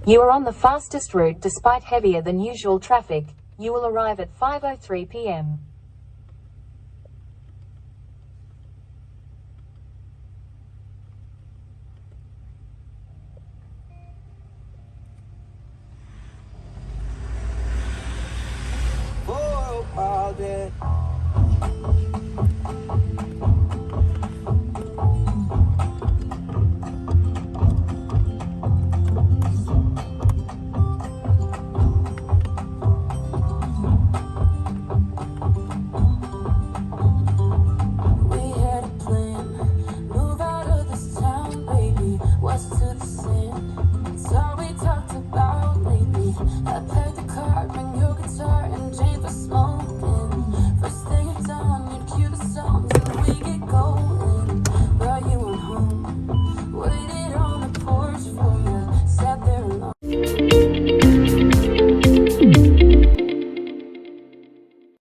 You are on the fastest route despite heavier than usual traffic. You will arrive at 5:03 p.m. For a while there,